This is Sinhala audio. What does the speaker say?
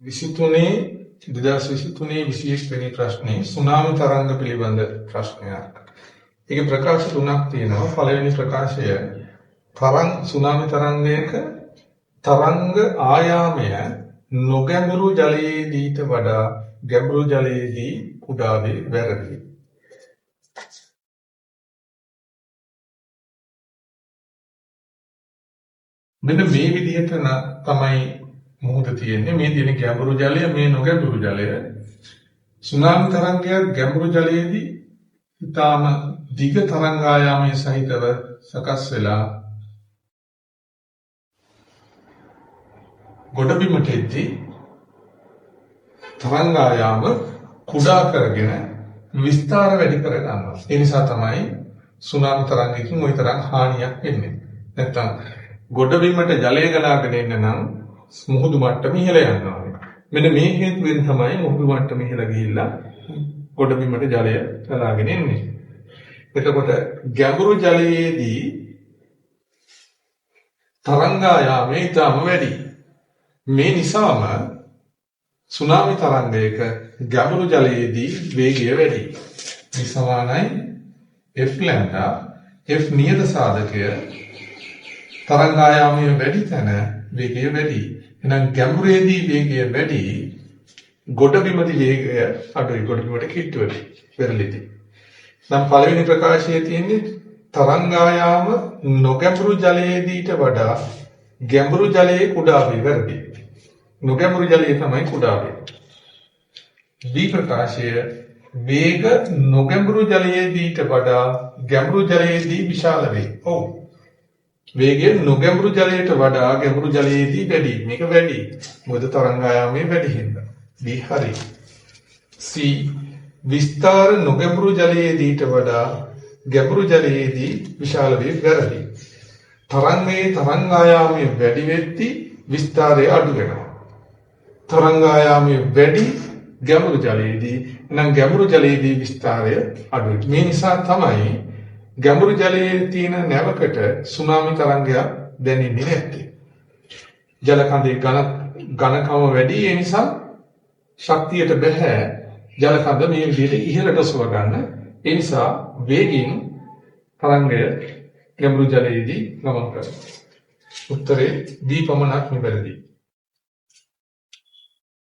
23 2023 21 වෙනි ප්‍රශ්නේ සුනාමි තරංග පිළිබඳ ප්‍රශ්නයක්. ඒකේ ප්‍රකාශ තුනක් තියෙනවා. පළවෙනි ප්‍රකාශය සුනාමි තරංගයක තරංග ආයාමය නොගැඹුරු ජලයේදීට වඩා ගැඹුරු ජලයේදී කුඩා වේ වැරදි. මෙන්න මේ විදිහට තමයි මොහොත තියෙන්නේ. මේ තියෙන ගැඹුරු ජලය, මේ නොගැඹුරු ජලය. සුනාමි තරංගයක් ගැඹුරු ජලයේදී ඊටාම දිග තරංග ආයාමයේ සහිතව සකස් වෙලා ගොඩබිමට එද්දී තරංග ආයාම කුඩා කරගෙන විස්තර වැඩි කර ගන්නවා. ඒ නිසා තමයි සුනාමි තරංගයකින් ওই තරම් හානියක් වෙන්නේ. නැත්තම් ගොඩබිමට ජලය ගලාගෙන එන්න නම් මුහුදු මට්ටම ඉහළ යන්න ඕනේ. මෙන්න මේ හේතුවෙන් තමයි මුහුදු මට්ටම ඉහළ ගිහිල්ලා ගොඩබිමට ජලය ගලාගෙන එන්නේ. එතකොට ගැඹුරු ජලයේදී තරංග ආයාමය ඊටම වැඩි. මේ නිසාම සුනාමි තරංගයක ගැඹුරු ජලයේදී වේගය වැඩි. මේ සමානයි F ලැම්ඩා. F නියත සාධකය තරංග ආයාමය වැඩි තැන වේගය වැඩි. එහෙනම් ගැඹුරේදී වේගය වැඩි, ගොඩබිමදී වේගය අඩුයි. ගොඩබිමට කිට්ටුවයි පෙරලිදී. නම් පළවෙනි ප්‍රකාශයේ තියෙන්නේ තරංග ආයාම නොගැඹුරු ජලයේදීට වඩා ගැඹුරු ජලයේ කුඩා වේ වැරදි. නොගැඹුරු ජලයේ තමයි කුඩා වේ. B ප්‍රකාශය වේග නොගැඹුරු ජලයේදීට වඩා ගැඹුරු ජලයේදී විශාල වේ. ඔව්. වේගය නොගැඹුරු ජලයට වඩා ගැඹුරු ජලයේදී වැඩි. මේක වැඩි. මොකද තරංග ආයාමය වැඩි හින්දා. B හරි. C විස්තර නොගැඹුරු ජලයේදීට වඩා ගැඹුරු ජලයේදී විශාල වේ වැරදි. තරංගයේ තරංග ආයාමය වැඩි වෙද්දී විස්තරය අඩු වෙනවා. තරංග ආයාමය වැඩි ගැඹුරු ජලයේදී නම් ගැඹුරු ජලයේදී විස්තරය අඩුයි. මේ නිසා තමයි ගැඹුරු ජලයේ තියෙන නැවකට සුනාමි තරංගයක් දැනෙන්නේ නැත්තේ. ජල කඳේ ඝනකම වැඩි, ඒ නිසා ශක්තියට බෑ ජල කඳ මේ විදිහට ඉහළට ඔසව ගන්න. ඒ නිසා වේගින් තරංගය ගැඹුරු ජලයේදී ගමන් කරනවා. උත්තරේ D පමණක් නිවැරදියි.